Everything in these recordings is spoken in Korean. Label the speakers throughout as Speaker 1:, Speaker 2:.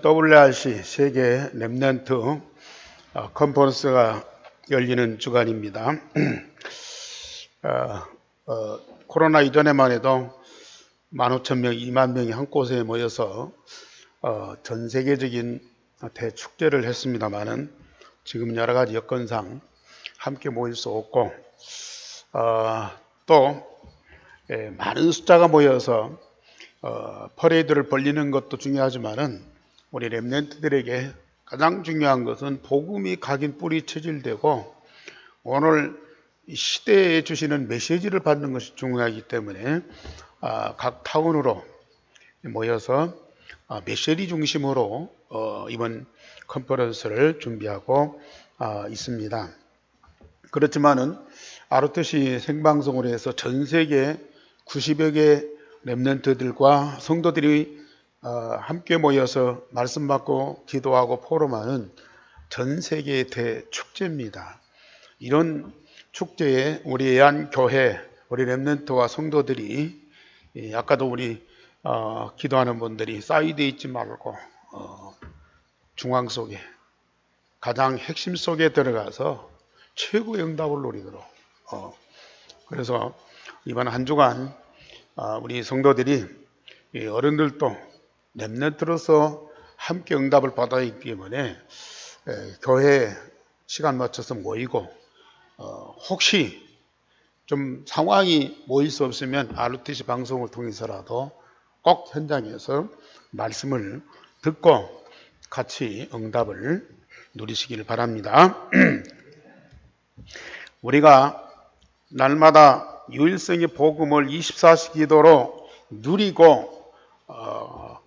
Speaker 1: WRC 세계 렘넌트 컨퍼런스가 열리는 주간입니다. 코로나 이전에만 해도 15,000명, 2만 명이 한 곳에 모여서 전 세계적인 대축제를 했습니다마는 지금 여러 가지 여건상 함께 모일 수 없고 또 많은 숫자가 모여서 퍼레이드를 벌리는 것도 중요하지만은 우리 렘넌트들에게 가장 중요한 것은 복음이 각인 뿌리 체질되고 오늘 시대에 주시는 메시지를 받는 것이 중요하기 때문에 각 타운으로 모여서 메시지 중심으로 이번 컨퍼런스를 준비하고 있습니다. 그렇지만은 아르트시 생방송으로 해서 전 세계 90여 개 렘넌트들과 성도들이 함께 모여서 말씀 받고 기도하고 포럼하는 전 세계의 대축제입니다. 이런 축제에 우리 애안교회, 우리 렘넌트와 성도들이 아까도 우리 기도하는 분들이 사이드에 있지 말고 중앙 속에 가장 핵심 속에 들어가서 최고의 응답을 노리도록 그래서 이번 한 주간 우리 성도들이 어른들도 렘넌트로서 함께 응답을 받아야 하기 때문에 교회에 시간 맞춰서 모이고 혹시 좀 상황이 모일 수 없으면 RTC 방송을 통해서라도 꼭 현장에서 말씀을 듣고 같이 응답을 누리시길 바랍니다. 우리가 날마다 유일성의 복음을 24시 기도로 누리고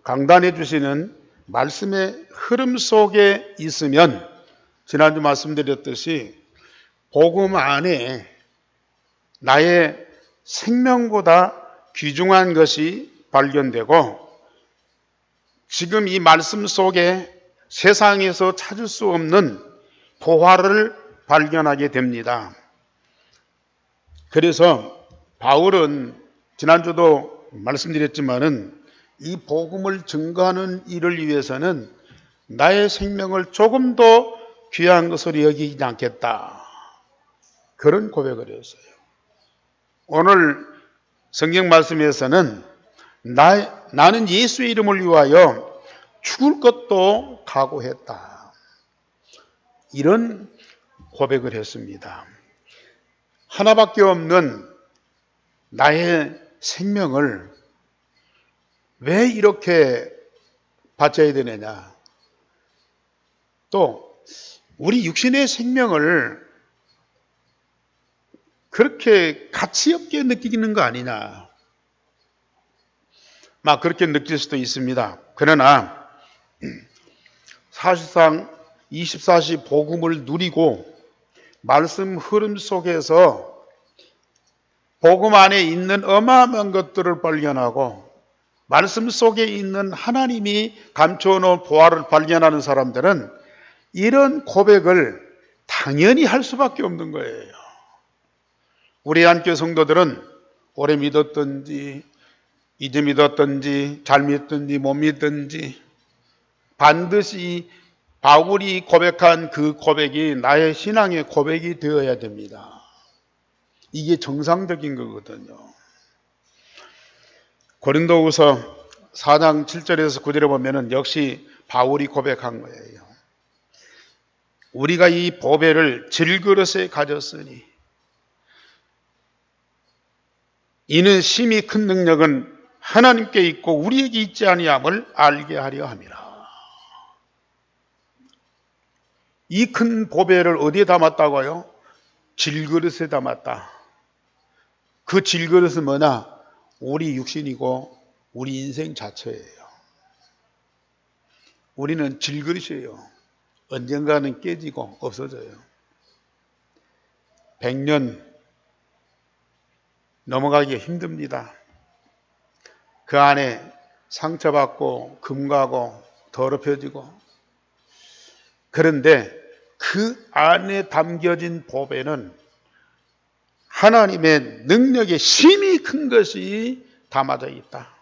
Speaker 1: 강단해 주시는 말씀의 흐름 속에 있으면 지난주 말씀드렸듯이 복음 안에 나의 생명보다 귀중한 것이 발견되고 지금 이 말씀 속에 세상에서 찾을 수 없는 보화를 발견하게 됩니다. 그래서 바울은 지난주도 말씀드렸지만은 이 복음을 증거하는 일을 위해서는 나의 생명을 조금 더 귀한 것으로 여기지 않겠다. 그런 고백을 했어요. 오늘 성경 말씀에서는 나는 예수의 이름을 위하여 죽을 것도 각오했다. 이런 고백을 했습니다. 하나밖에 없는 나의 생명을 왜 이렇게 바쳐야 되느냐. 또 우리 육신의 생명을 그렇게 가치 없게 느끼는 거 아니냐. 막 그렇게 느낄 수도 있습니다. 그러나 사실상 24시 복음을 누리고 말씀 흐름 속에서 복음 안에 있는 어마어마한 것들을 발견하고 말씀 속에 있는 하나님이 감춰놓은 보화를 발견하는 사람들은 이런 고백을 당연히 할 수밖에 없는 거예요. 우리 한교 성도들은 오래 믿었든지 이제 믿었든지 잘 믿든지 못 믿든지 반드시 바울이 고백한 그 고백이 나의 신앙의 고백이 되어야 됩니다. 이게 정상적인 거거든요. 고린도후서 4장 7절에서 9절에 보면은 역시 바울이 고백한 거예요. 우리가 이 보배를 질그릇에 가졌으니 이는 심히 큰 능력은 하나님께 있고 우리에게 있지 아니함을 알게 하려 함이라. 이 큰 보배를 어디에 담았다고요? 질그릇에 담았다. 그 질그릇은 뭐냐? 우리 육신이고 우리 인생 자체예요. 우리는 질그릇이에요. 언젠가는 깨지고 없어져요. 100년 넘어가기 힘듭니다. 그 안에 상처받고 금가고 더럽혀지고 그런데 그 안에 담겨진 보배는 하나님의 능력의 심히 큰 것이 담아져 있다.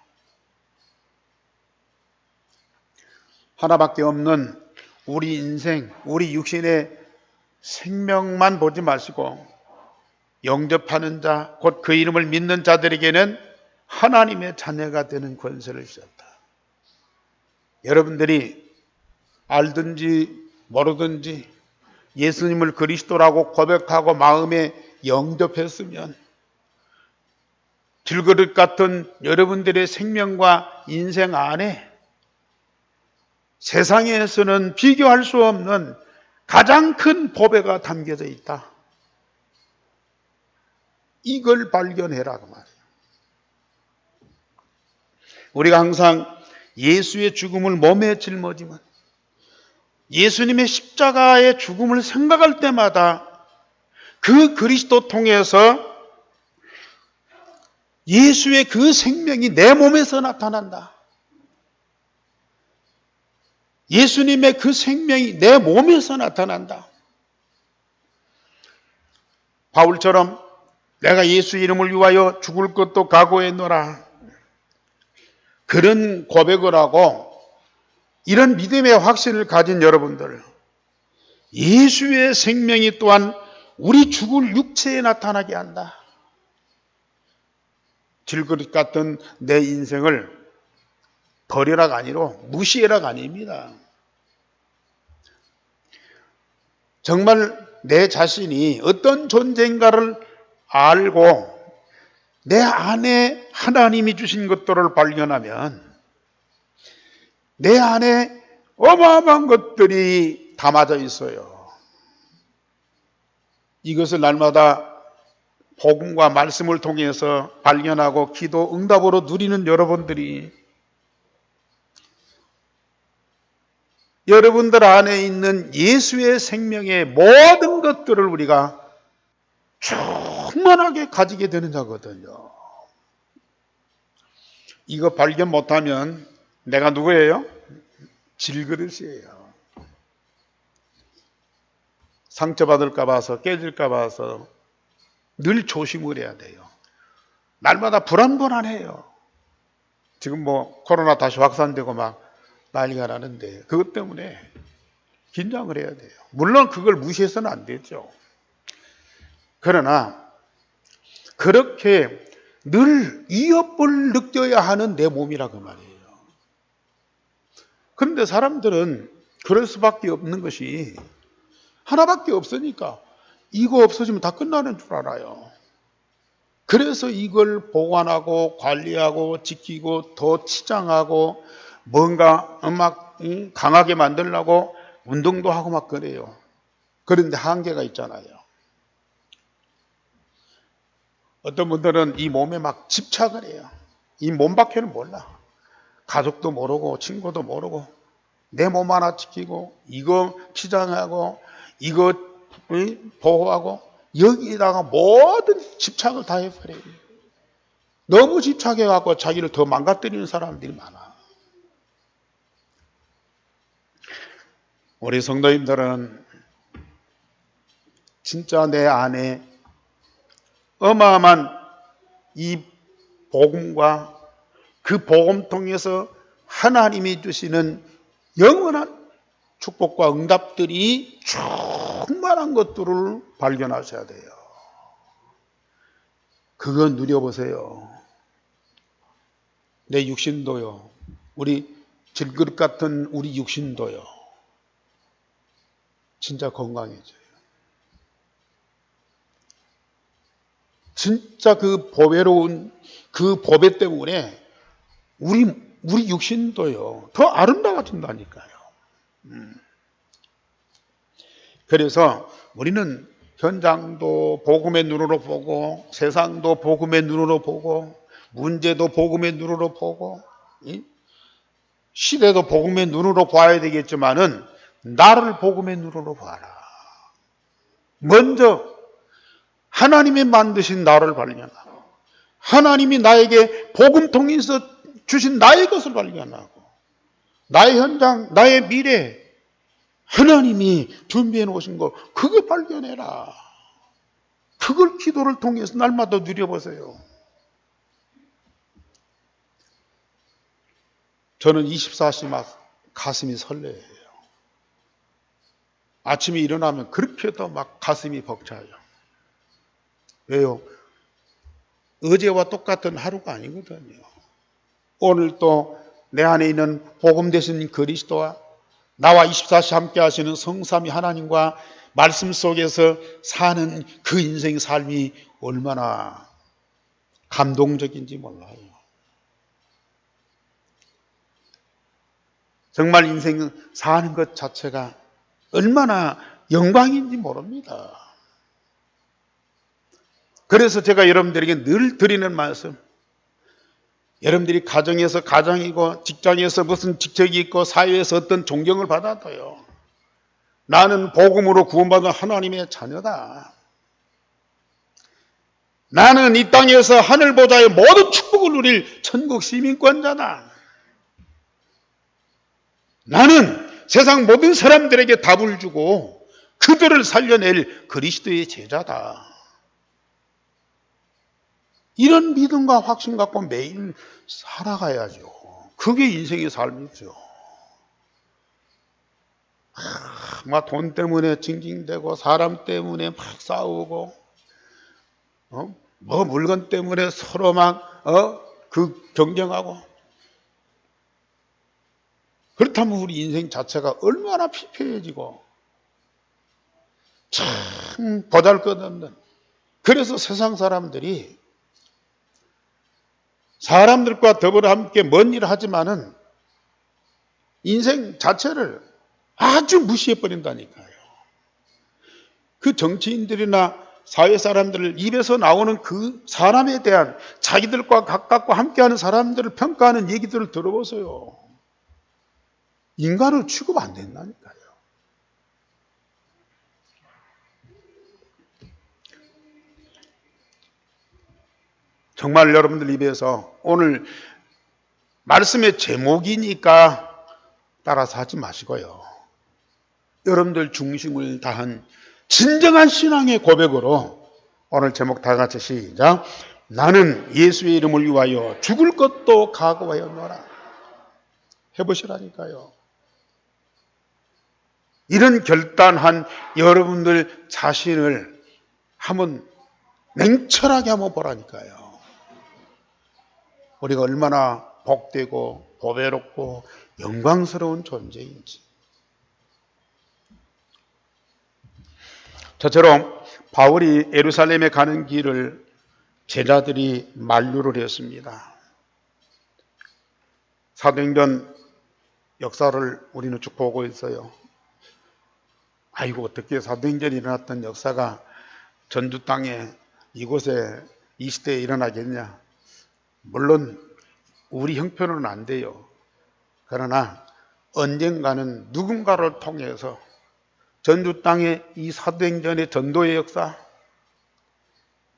Speaker 1: 하나밖에 없는 우리 인생, 우리 육신의 생명만 보지 마시고 영접하는 자, 곧 그 이름을 믿는 자들에게는 하나님의 자녀가 되는 권세를 주셨다. 여러분들이 알든지 모르든지 예수님을 그리스도라고 고백하고 마음에 영접했으면 질그릇 같은 여러분들의 생명과 인생 안에 세상에서는 비교할 수 없는 가장 큰 보배가 담겨져 있다. 이걸 발견해라 그 말이에요. 우리가 항상 예수의 죽음을 몸에 짊어지면 예수님의 십자가의 죽음을 생각할 때마다 그 그리스도 통해서 예수의 그 생명이 내 몸에서 나타난다. 예수님의 그 생명이 내 몸에서 나타난다. 바울처럼 내가 예수 이름을 위하여 죽을 것도 각오했노라. 그런 고백을 하고 이런 믿음의 확신을 가진 여러분들, 예수의 생명이 또한 우리 죽을 육체에 나타나게 한다. 질그릇 같은 내 인생을 버려라가 아니라 무시해라가 아닙니다. 정말 내 자신이 어떤 존재인가를 알고 내 안에 하나님이 주신 것들을 발견하면 내 안에 어마어마한 것들이 담아져 있어요. 이것을 날마다 복음과 말씀을 통해서 발견하고 기도 응답으로 누리는 여러분들이 여러분들 안에 있는 예수의 생명의 모든 것들을 우리가 충만하게 가지게 되는 자거든요. 이거 발견 못하면 내가 누구예요? 질그릇이에요. 상처받을까 봐서 깨질까 봐서 늘 조심을 해야 돼요. 날마다 불안해요. 지금 뭐 코로나 다시 확산되고 막 난리가 나는데 그것 때문에 긴장을 해야 돼요. 물론 그걸 무시해서는 안 되죠. 그러나 그렇게 늘 위협을 느껴야 하는 내 몸이라 그 말이에요. 그런데 사람들은 그럴 수밖에 없는 것이 하나밖에 없으니까 이거 없어지면 다 끝나는 줄 알아요. 그래서 이걸 보관하고 관리하고 지키고 더 치장하고 뭔가 막 강하게 만들려고 운동도 하고 막 그래요. 그런데 한계가 있잖아요. 어떤 분들은 이 몸에 막 집착을 해요. 이 몸밖에는 몰라. 가족도 모르고 친구도 모르고 내 몸 하나 지키고 이거 치장하고 이거 보호하고 여기에다가 모든 집착을 다 해버려요. 너무 집착해갖고 자기를 더 망가뜨리는 사람들이 많아. 우리 성도님들은 진짜 내 안에 어마어마한 이 복음과 그 복음 통해서 하나님이 주시는 영원한 축복과 응답들이 충만한 것들을 발견하셔야 돼요. 그거 누려보세요. 내 육신도요. 우리 질그릇 같은 우리 육신도요. 진짜 건강해져요. 진짜 그 보배로운 그 보배 때문에 우리 육신도요. 더 아름다워진다니까요. 그래서 우리는 현장도 복음의 눈으로 보고 세상도 복음의 눈으로 보고 문제도 복음의 눈으로 보고 시대도 복음의 눈으로 봐야 되겠지만은 나를 복음의 눈으로 봐라. 먼저 하나님이 만드신 나를 발견하고 하나님이 나에게 복음 통해서 주신 나의 것을 발견하고 나의 현장, 나의 미래 하나님이 준비해 놓으신 거 그거 발견해라. 그걸 기도를 통해서 날마다 누려보세요. 저는 24시 막 가슴이 설레요. 아침에 일어나면 그렇게도 막 가슴이 벅차요. 왜요? 어제와 똑같은 하루가 아니거든요. 오늘 또 내 안에 있는 복음 되신 그리스도와 나와 24시 함께 하시는 성삼위 하나님과 말씀 속에서 사는 그 인생 삶이 얼마나 감동적인지 몰라요. 정말 인생 사는 것 자체가 얼마나 영광인지 모릅니다. 그래서 제가 여러분들에게 늘 드리는 말씀, 여러분들이 가정에서 가장이고 직장에서 무슨 직책이 있고 사회에서 어떤 존경을 받아도요, 나는 복음으로 구원받은 하나님의 자녀다. 나는 이 땅에서 하늘 보좌의 모든 축복을 누릴 천국 시민권자다. 나는 세상 모든 사람들에게 답을 주고 그들을 살려낼 그리스도의 제자다. 이런 믿음과 확신 갖고 매일 살아가야죠. 그게 인생의 삶이죠. 막 돈 때문에 징징대고 사람 때문에 막 싸우고 뭐 물건 때문에 서로 막 경쟁하고, 그렇다면 우리 인생 자체가 얼마나 피폐해지고 참 보잘것없는. 그래서 세상 사람들이 사람들과 더불어 함께 먼 일을 하지만은 인생 자체를 아주 무시해버린다니까요. 그 정치인들이나 사회 사람들을 입에서 나오는 그 사람에 대한 자기들과 가깝고 함께하는 사람들을 평가하는 얘기들을 들어보세요. 인간을 취급 안 된다니까요. 정말 여러분들 입에서 오늘 말씀의 제목이니까 따라서 하지 마시고요. 여러분들 중심을 다한 진정한 신앙의 고백으로 오늘 제목 다 같이 시작. 나는 예수의 이름을 위하여 죽을 것도 각오하였노라. 해보시라니까요. 이런 결단한 여러분들 자신을 한번 냉철하게 한번 보라니까요. 우리가 얼마나 복되고 보배롭고 영광스러운 존재인지. 저처럼 바울이 예루살렘에 가는 길을 제자들이 만류를 했습니다. 사도행전 역사를 우리는 쭉 보고 있어요. 아이고, 어떻게 사도행전이 일어났던 역사가 전주 땅에 이곳에 이 시대에 일어나겠냐. 물론 우리 형편으로는 안 돼요. 그러나 언젠가는 누군가를 통해서 전주 땅에 이 사도행전의 전도의 역사,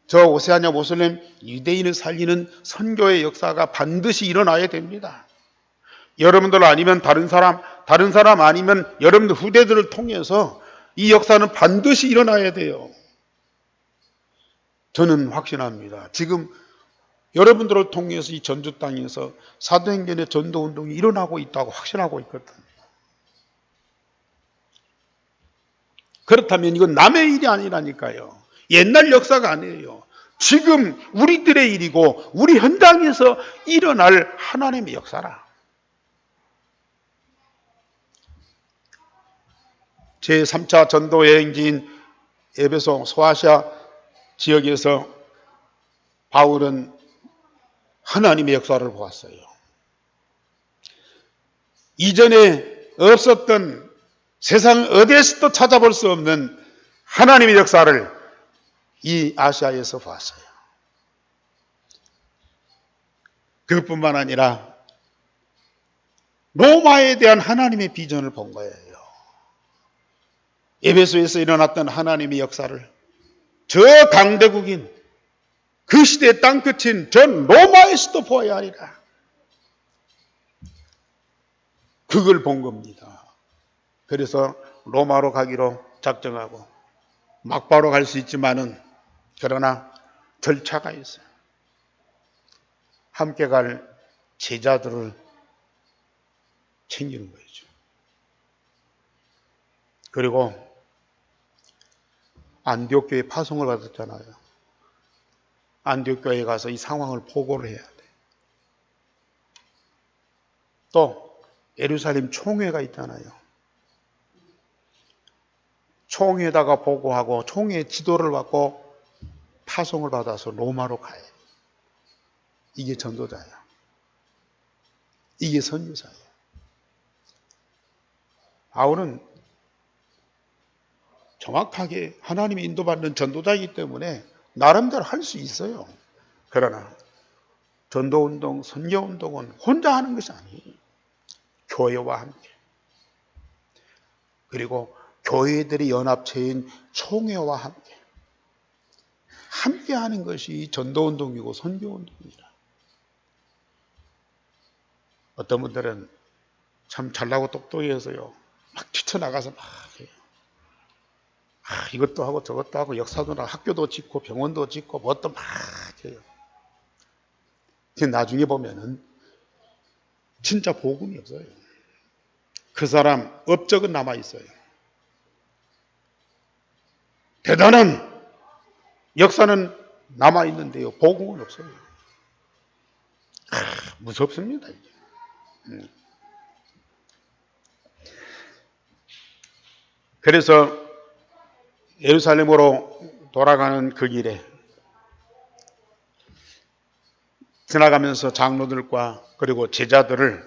Speaker 1: 저 오세아냐 모슬렘 유대인을 살리는 선교의 역사가 반드시 일어나야 됩니다. 여러분들 아니면 다른 사람 아니면 여러분들 후대들을 통해서 이 역사는 반드시 일어나야 돼요. 저는 확신합니다. 지금 여러분들을 통해서 이 전주 땅에서 사도행전의 전도운동이 일어나고 있다고 확신하고 있거든요. 그렇다면 이건 남의 일이 아니라니까요. 옛날 역사가 아니에요. 지금 우리들의 일이고 우리 현장에서 일어날 하나님의 역사라. 제3차 전도 여행지인 에베소 소아시아 지역에서 바울은 하나님의 역사를 보았어요. 이전에 없었던 세상 어디에서도 찾아볼 수 없는 하나님의 역사를 이 아시아에서 보았어요. 그것뿐만 아니라 로마에 대한 하나님의 비전을 본 거예요. 에베소에서 일어났던 하나님의 역사를 저 강대국인 그 시대의 땅끝인 전 로마에서도 보아야 하리라. 그걸 본 겁니다. 그래서 로마로 가기로 작정하고 막바로 갈 수 있지만은 그러나 절차가 있어요. 함께 갈 제자들을 챙기는 거죠. 그리고 안디옥 교회 파송을 받았잖아요. 안디옥 교회에 가서 이 상황을 보고를 해야 돼. 또 예루살렘 총회가 있잖아요. 총회에다가 보고하고 총회 지도를 받고 파송을 받아서 로마로 가요. 이게 전도자예요. 이게 선교사예요. 바울은 정확하게 하나님의 인도받는 전도자이기 때문에 나름대로 할 수 있어요. 그러나 전도운동, 선교운동은 혼자 하는 것이 아니에요. 교회와 함께. 그리고 교회들의 연합체인 총회와 함께. 함께 하는 것이 전도운동이고 선교운동이라. 어떤 분들은 참 잘나고 똑똑해서요. 막 뛰쳐나가서 막 해요. 이것도 하고 저것도 하고 역사도 하고 학교도 짓고 병원도 짓고 뭣도 막 해요. 나중에 보면은 진짜 복음이 없어요. 그 사람 업적은 남아있어요. 대단한 역사는 남아있는데요. 복음은 없어요. 무섭습니다. 이게. 그래서 예루살렘으로 돌아가는 그 길에 지나가면서 장로들과 그리고 제자들을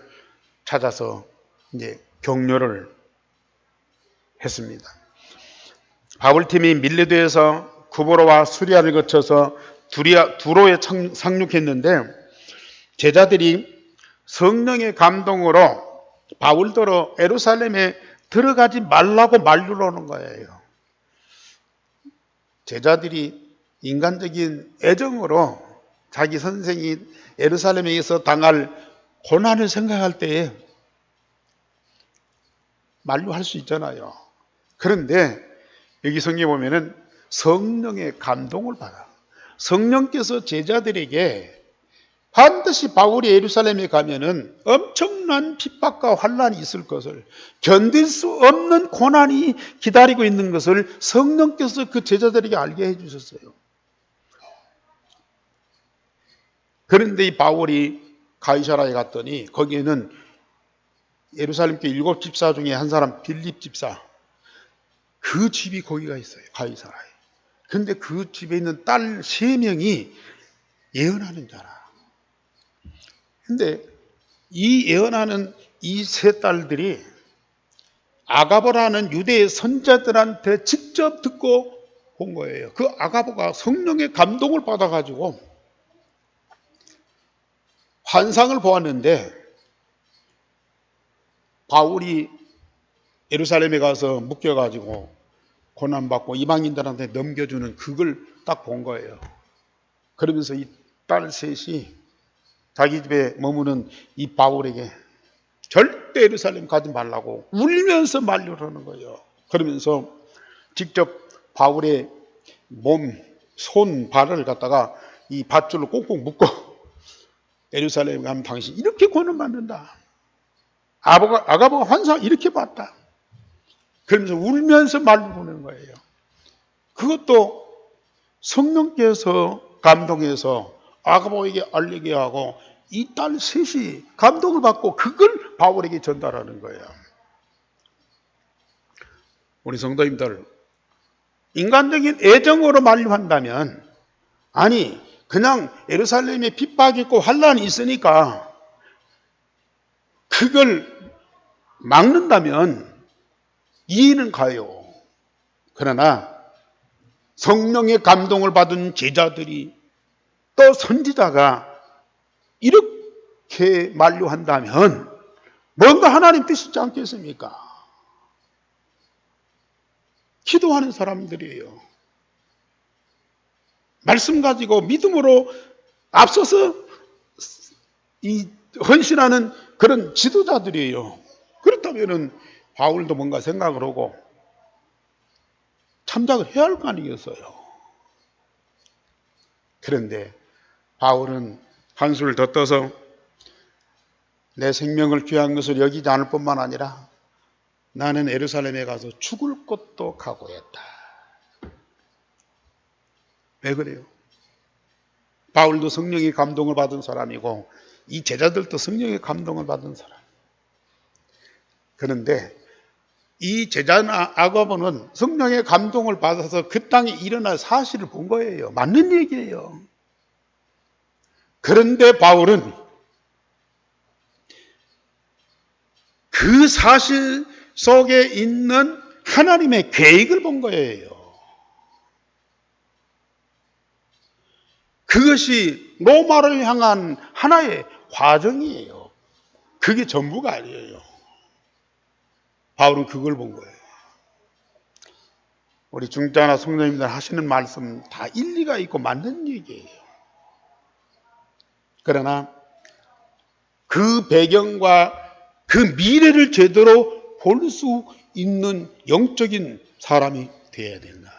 Speaker 1: 찾아서 이제 격려를 했습니다. 바울팀이 밀레도에서 구보로와 수리아를 거쳐서 두로에 상륙했는데 제자들이 성령의 감동으로 바울더러 예루살렘에 들어가지 말라고 만류를 하는 거예요. 제자들이 인간적인 애정으로 자기 선생이 예루살렘에서 당할 고난을 생각할 때에 만류할 수 있잖아요. 그런데 여기 성경에 보면은 성령의 감동을 받아. 성령께서 제자들에게 반드시 바울이 예루살렘에 가면은 엄청난 핍박과 환란이 있을 것을, 견딜 수 없는 고난이 기다리고 있는 것을 성령께서 그 제자들에게 알게 해주셨어요. 그런데 이 바울이 가이사라에 갔더니 거기에는 예루살렘 교회 7 집사 중에 한 사람 빌립 집사, 그 집이 거기가 있어요. 가이사라에. 그런데 그 집에 있는 딸 3명이 예언하는 자라. 근데 이 예언하는 이 3딸들이 아가보라는 유대의 선자들한테 직접 듣고 본 거예요. 그 아가보가 성령의 감동을 받아가지고 환상을 보았는데 바울이 예루살렘에 가서 묶여가지고 고난받고 이방인들한테 넘겨주는 그걸 딱 본 거예요. 그러면서 이 딸 셋이 자기 집에 머무는 이 바울에게 절대 예루살렘 가지 말라고 울면서 만류를 하는 거예요. 그러면서 직접 바울의 몸, 손, 발을 갖다가 이 밧줄로 꽁꽁 묶고 예루살렘에 가면 당신 이렇게 고난받는다. 아가보가 환상 이렇게 봤다. 그러면서 울면서 말을 보내는 거예요. 그것도 성령께서 감동해서 아가보에게 알리게 하고 이 딸 셋이 감동을 받고 그걸 바울에게 전달하는 거예요. 우리 성도님들, 인간적인 애정으로 만류한다면, 아니 그냥 예루살렘에 핍박이 있고 환란이 있으니까 그걸 막는다면 이해는 가요. 그러나 성령의 감동을 받은 제자들이 또 선지자가 이렇게 만류한다면 뭔가 하나님 뜻이지 않겠습니까? 기도하는 사람들이에요. 말씀 가지고 믿음으로 앞서서 이 헌신하는 그런 지도자들이에요. 그렇다면 바울도 뭔가 생각을 하고 참작을 해야 할 거 아니겠어요. 그런데 바울은 한술을 더 떠서 내 생명을 귀한 것을 여기지 않을 뿐만 아니라 나는 예루살렘에 가서 죽을 것도 각오했다. 왜 그래요? 바울도 성령의 감동을 받은 사람이고 이 제자들도 성령의 감동을 받은 사람. 그런데 이 제자나 야고보는 성령의 감동을 받아서 그 땅에 일어날 사실을 본 거예요. 맞는 얘기예요. 그런데 바울은 그 사실 속에 있는 하나님의 계획을 본 거예요. 그것이 로마를 향한 하나의 과정이에요. 그게 전부가 아니에요. 바울은 그걸 본 거예요. 우리 중자나 성도님들 하시는 말씀 다 일리가 있고 맞는 얘기예요. 그러나 그 배경과 그 미래를 제대로 볼 수 있는 영적인 사람이 되어야 된다.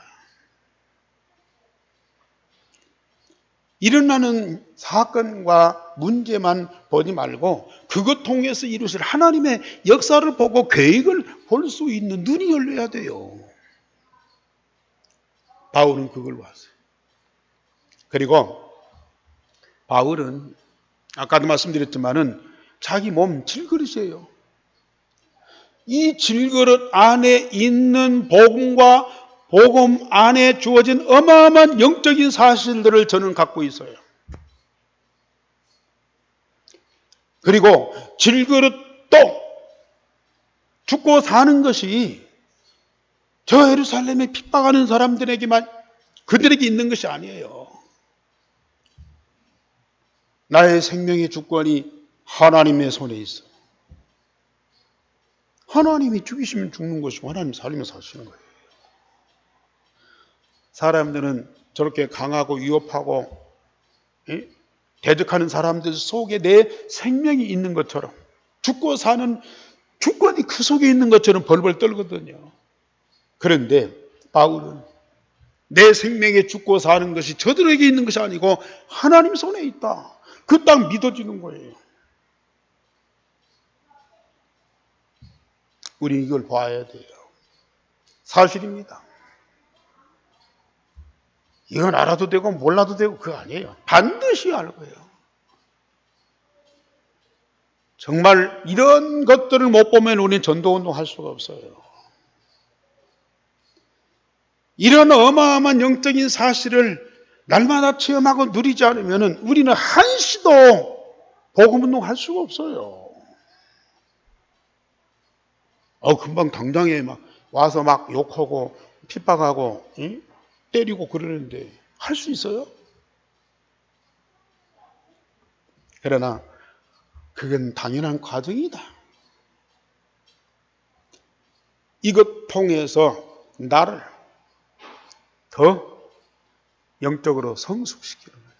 Speaker 1: 일어나는 사건과 문제만 보지 말고 그것 통해서 이루실 하나님의 역사를 보고 계획을 볼 수 있는 눈이 열려야 돼요. 바울은 그걸 봤어요. 그리고 바울은 아까도 말씀드렸지만은 자기 몸 질그릇이에요. 이 질그릇 안에 있는 복음과 복음 안에 주어진 어마어마한 영적인 사실들을 저는 갖고 있어요. 그리고 질그릇도 죽고 사는 것이 저 예루살렘에 핍박하는 사람들에게만 그들에게 있는 것이 아니에요. 나의 생명의 주권이 하나님의 손에 있어. 하나님이 죽이시면 죽는 것이고 하나님 살리면 사시는 거예요. 사람들은 저렇게 강하고 위협하고 대적하는 사람들 속에 내 생명이 있는 것처럼 죽고 사는 주권이 그 속에 있는 것처럼 벌벌 떨거든요. 그런데 바울은 내 생명에 죽고 사는 것이 저들에게 있는 것이 아니고 하나님 손에 있다. 그 딱 믿어지는 거예요. 우리 이걸 봐야 돼요. 사실입니다. 이건 알아도 되고 몰라도 되고 그거 아니에요. 반드시 알 거예요. 정말 이런 것들을 못 보면 우리는 전도운동 할 수가 없어요. 이런 어마어마한 영적인 사실을 날마다 체험하고 누리지 않으면 우리는 한시도 복음운동 할 수가 없어요. 금방 당장에 막 와서 막 욕하고 핍박하고 때리고 그러는데 할 수 있어요? 그러나 그건 당연한 과정이다. 이것 통해서 나를 더 영적으로 성숙시키는 거예요.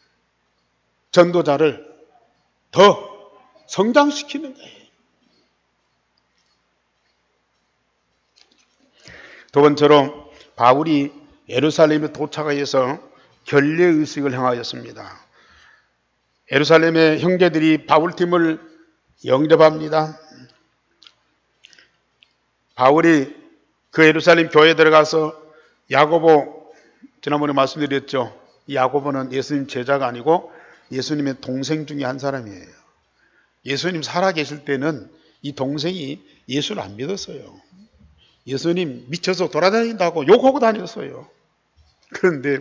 Speaker 1: 전도자를 더 성장시키는 거예요. 두 번째로 바울이 예루살렘에 도착하여서 결례의식을 행하였습니다. 예루살렘의 형제들이 바울팀을 영접합니다. 바울이 그 예루살렘 교회에 들어가서 야고보, 지난번에 말씀드렸죠. 이 야고보는 예수님 제자가 아니고 예수님의 동생 중에 한 사람이에요. 예수님 살아계실 때는 이 동생이 예수를 안 믿었어요. 예수님 미쳐서 돌아다닌다고 욕하고 다녔어요. 그런데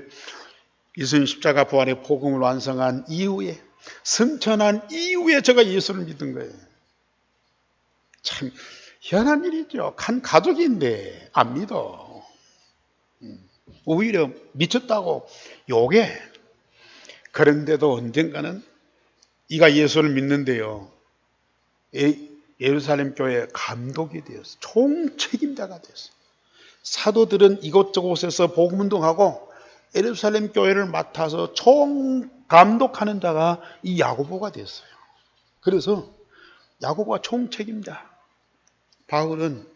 Speaker 1: 예수님 십자가 부활의 복음을 완성한 이후에, 승천한 이후에 제가 예수를 믿은 거예요. 참 희한한 일이죠. 한 가족인데 안 믿어. 오히려 미쳤다고 욕해. 그런데도 언젠가는 이가 예수를 믿는데요. 예루살렘 교회 감독이 되었어. 총책임자가 됐어. 사도들은 이곳저곳에서 복음운동하고 예루살렘 교회를 맡아서 총감독하는 자가 이 야고보가 됐어요. 그래서 야고보가 총책임자. 바울은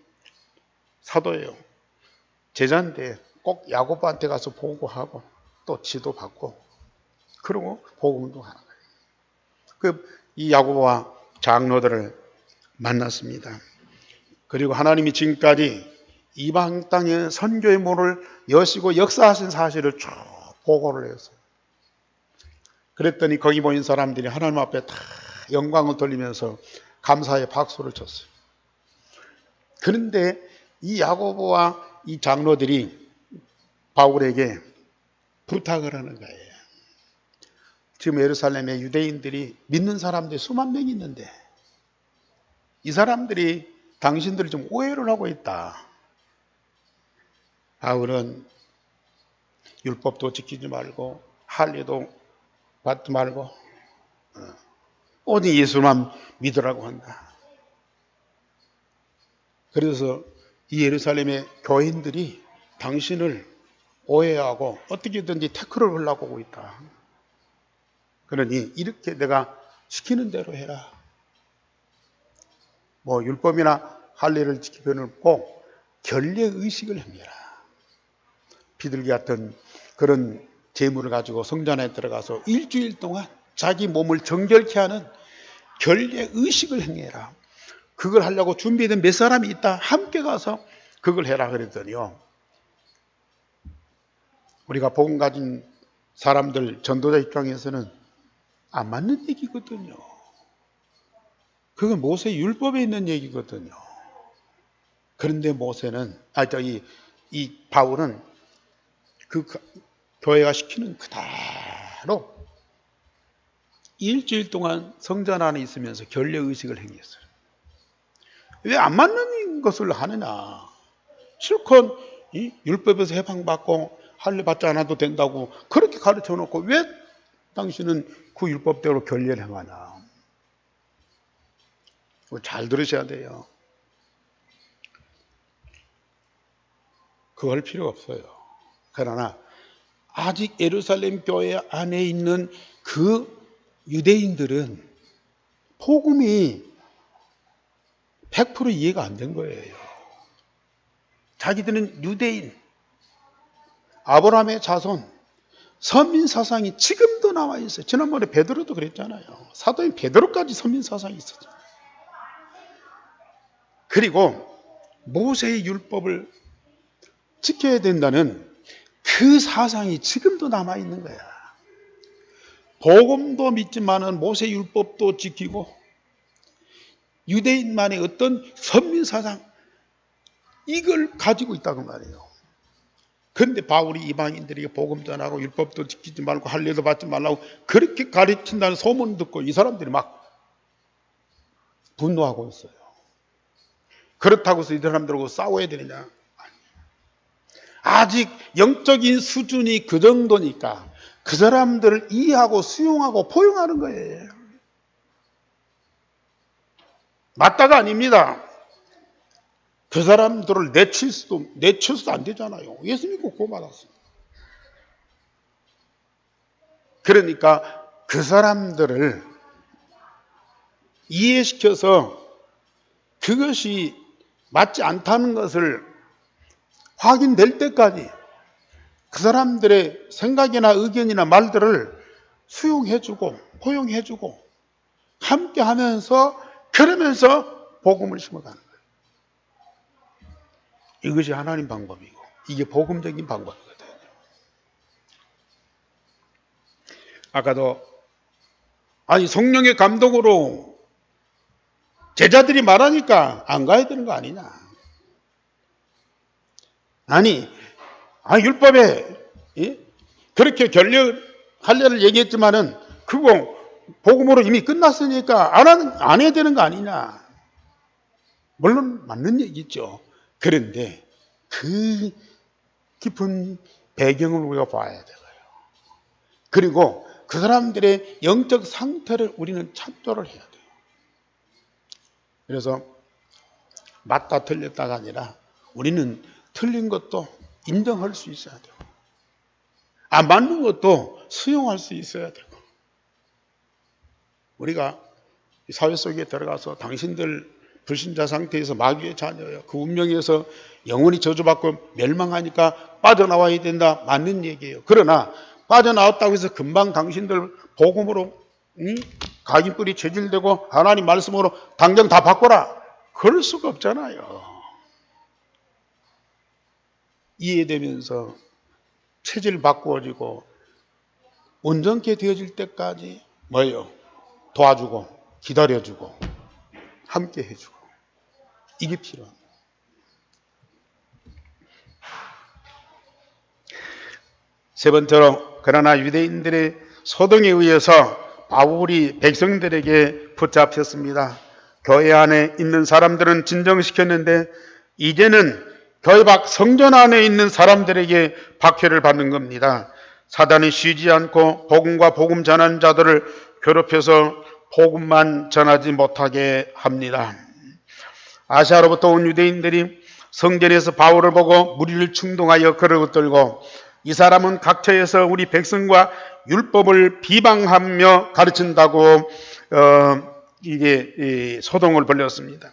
Speaker 1: 사도예요. 제자인데 꼭 야고보한테 가서 보고하고 또 지도받고 그러고 복음운동하는 거예요. 이 야고보와 장로들을 만났습니다. 그리고 하나님이 지금까지 이방 땅에 선교의 문을 여시고 역사하신 사실을 쭉 보고를 했어요. 그랬더니 거기 모인 사람들이 하나님 앞에 다 영광을 돌리면서 감사의 박수를 쳤어요. 그런데 이 야고보와 이 장로들이 바울에게 부탁을 하는 거예요. 지금 예루살렘에 유대인들이 믿는 사람들이 수만 명이 있는데 이 사람들이 당신들을 좀 오해를 하고 있다. 바울은 율법도 지키지 말고 할례도 받지 말고 오직 예수만 믿으라고 한다. 그래서 이 예루살렘의 교인들이 당신을 오해하고 어떻게든지 태클을 하려고 하고 있다. 그러니 이렇게 내가 시키는 대로 해라. 뭐 율법이나 할례를 지키면 없고 결례의식을 행해라. 비둘기 같은 그런 재물을 가지고 성전 안에 들어가서 일주일 동안 자기 몸을 정결케 하는 결례의식을 행해라. 그걸 하려고 준비된 몇 사람이 있다. 함께 가서 그걸 해라 그랬더니요. 우리가 복음 가진 사람들 전도자 입장에서는 안 맞는 얘기거든요. 그건 모세 율법에 있는 얘기거든요. 그런데 모세는 이 바울은 그 교회가 시키는 그대로 일주일 동안 성전 안에 있으면서 결례의식을 행했어요. 왜 안 맞는 것을 하느냐. 실컷 율법에서 해방받고 할례 받지 않아도 된다고 그렇게 가르쳐 놓고 왜 당신은 그 율법대로 결례를 행하냐. 잘 들으셔야 돼요. 그거 할 필요 없어요. 그러나 아직 예루살렘 교회 안에 있는 그 유대인들은 복음이 100% 이해가 안 된 거예요. 자기들은 유대인, 아브라함의 자손, 선민 사상이 지금도 남아 있어요. 지난번에 베드로도 그랬잖아요. 사도인 베드로까지 선민 사상이 있었죠. 그리고 모세의 율법을 지켜야 된다는 그 사상이 지금도 남아 있는 거야. 복음도 믿지만은 모세 율법도 지키고 유대인만의 어떤 선민 사상 이걸 가지고 있다고 말이에요. 그런데 바울이 이방인들에게 복음 전하고 율법도 지키지 말고 할례도 받지 말라고 그렇게 가르친다는 소문 듣고 이 사람들이 막 분노하고 있어요. 그렇다고 해서 이 사람들하고 싸워야 되느냐? 아직 영적인 수준이 그 정도니까 그 사람들을 이해하고 수용하고 포용하는 거예요. 맞다가 아닙니다. 그 사람들을 내쳐서도 안 되잖아요. 예수 믿고 구원받았어요. 그러니까 그 사람들을 이해시켜서 그것이 맞지 않다는 것을 확인될 때까지 그 사람들의 생각이나 의견이나 말들을 수용해주고 포용해주고 함께 하면서 그러면서 복음을 심어가는 거예요. 이것이 하나님 방법이고 이게 복음적인 방법이거든요. 아까도 성령의 감동으로 제자들이 말하니까 안 가야 되는 거 아니냐. 율법에 그렇게 할례를 얘기했지만은 그거 복음으로 이미 끝났으니까 안 해야 되는 거 아니냐. 물론 맞는 얘기죠. 그런데 그 깊은 배경을 우리가 봐야 돼요. 그리고 그 사람들의 영적 상태를 우리는 참조를 해야 돼요. 그래서 맞다 틀렸다가 아니라 우리는 틀린 것도 인정할 수 있어야 돼요. 안 맞는 것도 수용할 수 있어야 되고. 우리가 사회 속에 들어가서 당신들 불신자 상태에서 마귀의 자녀예요. 그 운명에서 영원히 저주받고 멸망하니까 빠져나와야 된다. 맞는 얘기예요. 그러나 빠져나왔다고 해서 금방 당신들 복음으로 각인뿔이 체질되고 하나님 말씀으로 당장 다 바꿔라. 그럴 수가 없잖아요. 이해되면서 체질 바꾸어지고 온전케 되어질 때까지 뭐예요? 도와주고 기다려주고 함께 해주고 이게 필요합니다. 세 번째로 그러나 유대인들의 소동에 의해서 바울이 백성들에게 붙잡혔습니다. 교회 안에 있는 사람들은 진정시켰는데 이제는 교회 밖 성전 안에 있는 사람들에게 박해를 받는 겁니다. 사단이 쉬지 않고 복음과 복음 전하는 자들을 괴롭혀서 복음만 전하지 못하게 합니다. 아시아로부터 온 유대인들이 성전에서 바울을 보고 무리를 충동하여 그를 붙들고 이 사람은 각처에서 우리 백성과 율법을 비방하며 가르친다고 이게 소동을 벌였습니다.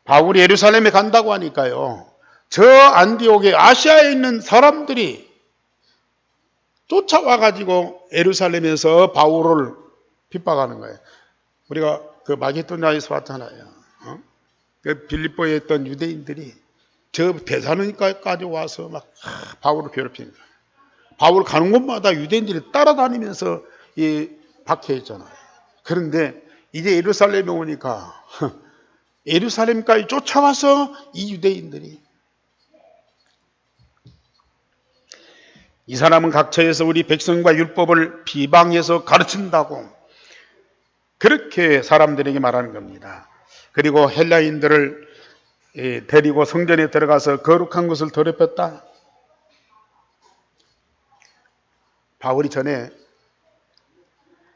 Speaker 1: 바울이 예루살렘에 간다고 하니까요. 저 안디옥에 아시아에 있는 사람들이 쫓아와가지고 예루살렘에서 바울을 핍박하는 거예요. 우리가 그 마게도냐에서 왔잖아요. 그 빌립보에 있던 유대인들이 저 베사로니가까지 와서 막 바울을 괴롭히는 거예요. 바울 가는 곳마다 유대인들이 따라다니면서 박해했잖아요. 그런데 이제 예루살렘에 오니까 예루살렘까지 쫓아와서 이 유대인들이 이 사람은 각처에서 우리 백성과 율법을 비방해서 가르친다고 그렇게 사람들에게 말하는 겁니다. 그리고 헬라인들을 데리고 성전에 들어가서 거룩한 것을 더럽혔다. 바울이 전에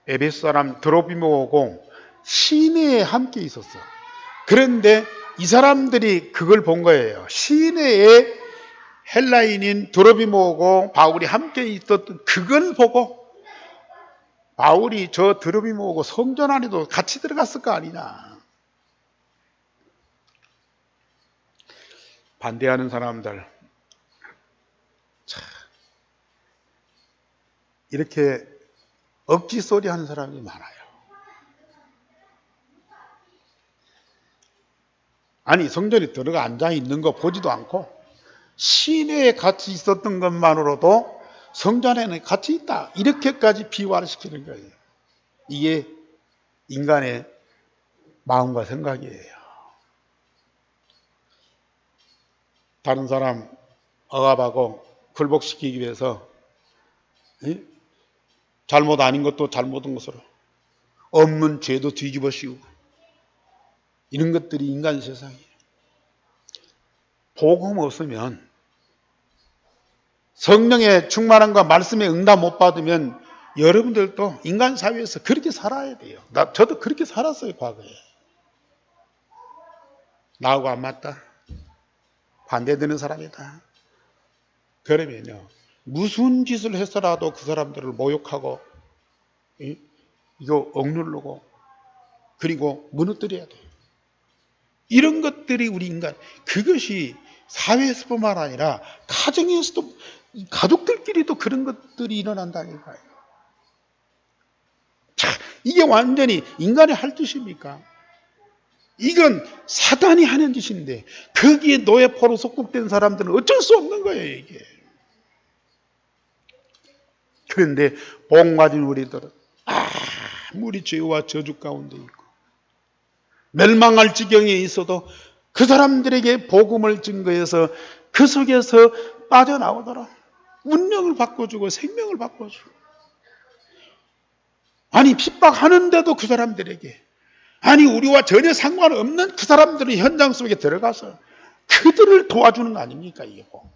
Speaker 1: 에베소 사람 드로비모하고 시내에 함께 있었어. 그런데 이 사람들이 그걸 본 거예요. 시내에 헬라인인 드로비모하고 바울이 함께 있었던 그걸 보고 바울이 저 드로비모하고 성전 안에도 같이 들어갔을 거 아니냐. 반대하는 사람들 참 이렇게 억지 소리 하는 사람이 많아요. 아니 성전에 들어가 앉아 있는 거 보지도 않고 시내에 같이 있었던 것만으로도 성전에는 같이 있다 이렇게까지 비화를 시키는 거예요. 이게 인간의 마음과 생각이에요. 다른 사람 억압하고 굴복시키기 위해서 잘못 아닌 것도 잘못한 것으로 없는 죄도 뒤집어 씌우고 이런 것들이 인간 세상이에요. 복음 없으면 성령의 충만함과 말씀의 응답 못 받으면 여러분들도 인간 사회에서 그렇게 살아야 돼요. 저도 그렇게 살았어요, 과거에. 나하고 안 맞다. 반대되는 사람이다. 그러면요, 무슨 짓을 해서라도 그 사람들을 모욕하고, 이거 억누르고, 그리고 무너뜨려야 돼요. 이런 것들이 우리 인간, 그것이 사회에서뿐만 아니라 가정에서도, 가족들끼리도 그런 것들이 일어난다니까요. 자, 이게 완전히 인간이 할 짓입니까? 이건 사단이 하는 짓인데 거기에 노예포로 속국된 사람들은 어쩔 수 없는 거예요, 이게. 그런데 복 맞은 우리들은 아무리 죄와 저주 가운데 있고 멸망할 지경에 있어도 그 사람들에게 복음을 증거해서 그 속에서 빠져나오도록 운명을 바꿔주고 생명을 바꿔주고, 아니 핍박하는데도 그 사람들에게, 아니 우리와 전혀 상관없는 그 사람들의 현장 속에 들어가서 그들을 도와주는 거 아닙니까, 이게 뭐.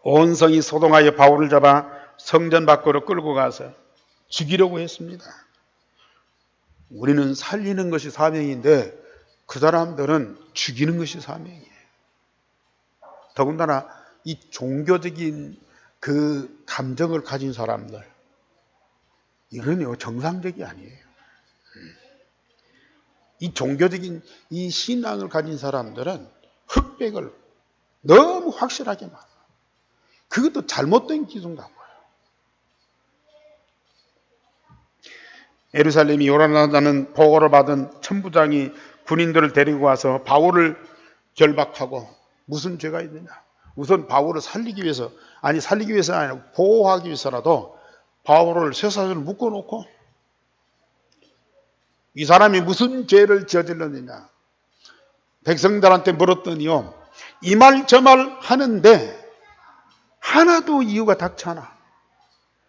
Speaker 1: 온 성이 소동하여 바울을 잡아 성전 밖으로 끌고 가서 죽이려고 했습니다. 우리는 살리는 것이 사명인데 그 사람들은 죽이는 것이 사명이에요. 더군다나 이 종교적인 그 감정을 가진 사람들, 이건요 정상적이 아니에요. 이 종교적인 이 신앙을 가진 사람들은 흑백을 너무 확실하게 말해요. 그것도 잘못된 기준 갖고요. 예루살렘이 요란하다는 보고를 받은 천부장이 군인들을 데리고 와서 바울을 결박하고 무슨 죄가 있느냐. 우선 바울을 살리기 위해서, 아니 살리기 위해서는 아니라 보호하기 위해서라도 바울을 쇠사슬을 묶어놓고 이 사람이 무슨 죄를 저질렀느냐. 백성들한테 물었더니요, 이 말 저 말 하는데 하나도 이유가 닥치 않아.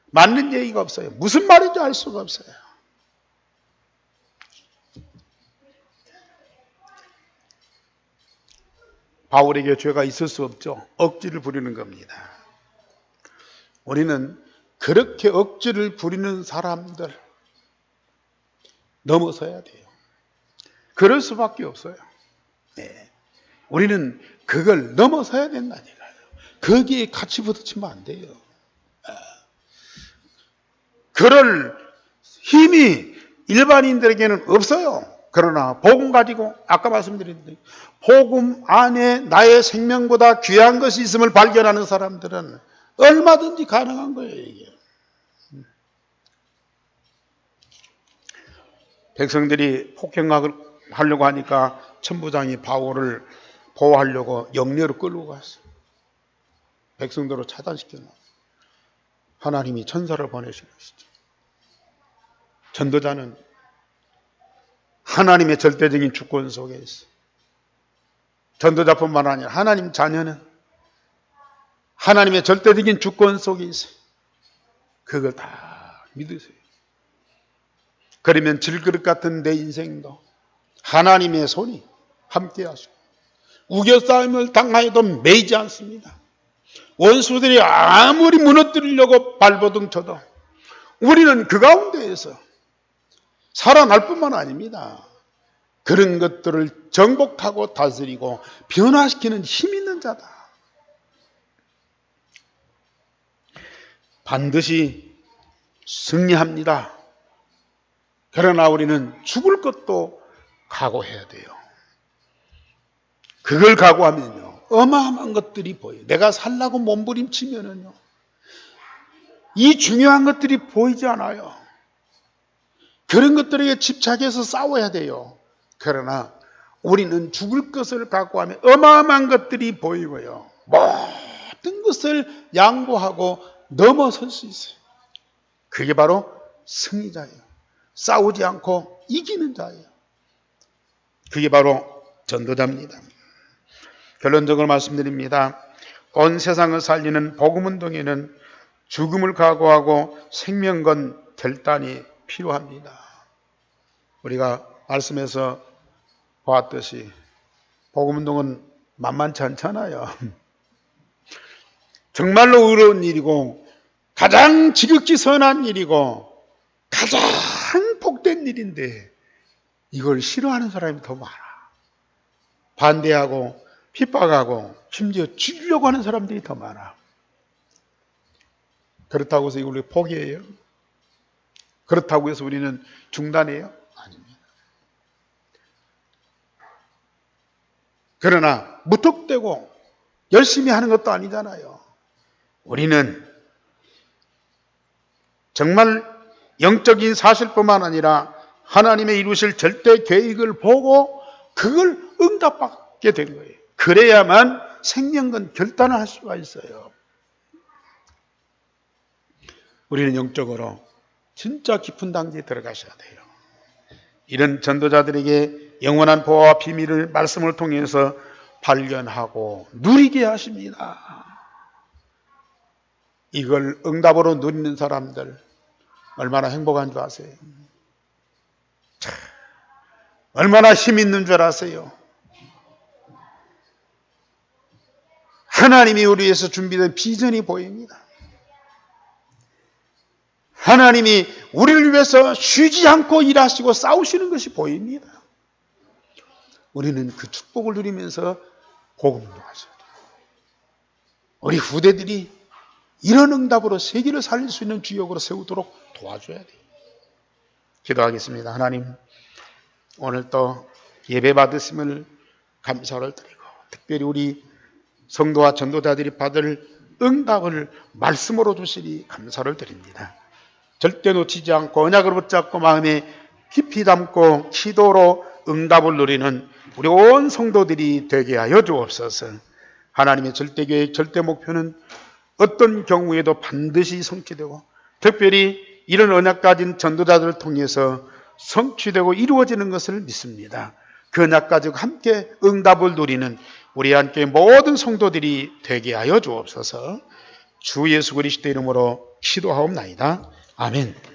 Speaker 1: 맞는 얘기가 없어요. 무슨 말인지 알 수가 없어요. 바울에게 죄가 있을 수 없죠. 억지를 부리는 겁니다. 우리는 그렇게 억지를 부리는 사람들 넘어서야 돼요. 그럴 수밖에 없어요. 네. 우리는 그걸 넘어서야 된다니까요. 거기에 같이 부딪히면 안 돼요. 그럴 힘이 일반인들에게는 없어요. 그러나 복음 가지고 아까 말씀드린 대로 복음 안에 나의 생명보다 귀한 것이 있음을 발견하는 사람들은 얼마든지 가능한 거예요. 이게. 백성들이 폭행을 하려고 하니까 천부장이 바울을 보호하려고 영내로 끌고 갔어요. 백성들을 차단시켜놔. 하나님이 천사를 보내신 것이죠. 전도자는 하나님의 절대적인 주권 속에 있어. 전도자뿐만 아니라 하나님 자녀는 하나님의 절대적인 주권 속에 있어요. 그걸 다 믿으세요. 그러면 질그릇 같은 내 인생도 하나님의 손이 함께 하시고 우겨싸임을 당하여도 매이지 않습니다. 원수들이 아무리 무너뜨리려고 발버둥 쳐도 우리는 그 가운데에서 살아날 뿐만 아닙니다. 그런 것들을 정복하고 다스리고 변화시키는 힘 있는 자다. 반드시 승리합니다. 그러나 우리는 죽을 것도 각오해야 돼요. 그걸 각오하면요, 어마어마한 것들이 보여요. 내가 살라고 몸부림치면은요, 이 중요한 것들이 보이지 않아요. 그런 것들에게 집착해서 싸워야 돼요. 그러나 우리는 죽을 것을 각오하면 어마어마한 것들이 보이고요, 모든 것을 양보하고 넘어설 수 있어요. 그게 바로 승리자예요. 싸우지 않고 이기는 자예요. 그게 바로 전도자입니다. 결론적으로 말씀드립니다. 온 세상을 살리는 복음운동에는 죽음을 각오하고 생명건 결단이 필요합니다. 우리가 말씀에서 보았듯이 복음운동은 만만치 않잖아요. 정말로 어려운 일이고 가장 지극히 선한 일이고 가장 복된 일인데 이걸 싫어하는 사람이 더 많아. 반대하고 핍박하고 심지어 죽이려고 하는 사람들이 더 많아. 그렇다고 해서 이걸 포기해요? 그렇다고 해서 우리는 중단해요? 아닙니다. 그러나 무턱대고 열심히 하는 것도 아니잖아요. 우리는 정말 영적인 사실뿐만 아니라 하나님의 이루실 절대 계획을 보고 그걸 응답받게 된 거예요. 그래야만 생명건 결단을 할 수가 있어요. 우리는 영적으로 진짜 깊은 단계에 들어가셔야 돼요. 이런 전도자들에게 영원한 보호와 비밀을 말씀을 통해서 발견하고 누리게 하십니다. 이걸 응답으로 누리는 사람들 얼마나 행복한 줄 아세요? 얼마나 힘 있는 줄 아세요? 하나님이 우리 위해서 준비된 비전이 보입니다. 하나님이 우리를 위해서 쉬지 않고 일하시고 싸우시는 것이 보입니다. 우리는 그 축복을 누리면서 복음을 하셔야 돼요. 우리 후대들이 이런 응답으로 세계를 살릴 수 있는 주역으로 세우도록 도와줘야 돼요. 기도하겠습니다. 하나님, 오늘 또 예배 받으심을 감사를 드리고 특별히 우리 성도와 전도자들이 받을 응답을 말씀으로 주시니 감사를 드립니다. 절대 놓치지 않고 언약을 붙잡고 마음에 깊이 담고 기도로 응답을 누리는 우리 온 성도들이 되게 하여 주옵소서. 하나님의 절대 계획, 절대 목표는 어떤 경우에도 반드시 성취되고 특별히 이런 언약 가진 전도자들을 통해서 성취되고 이루어지는 것을 믿습니다. 그 언약 가지고 함께 응답을 누리는 우리 함께 모든 성도들이 되게 하여 주옵소서. 주 예수 그리스도 이름으로 기도하옵나이다. 아멘.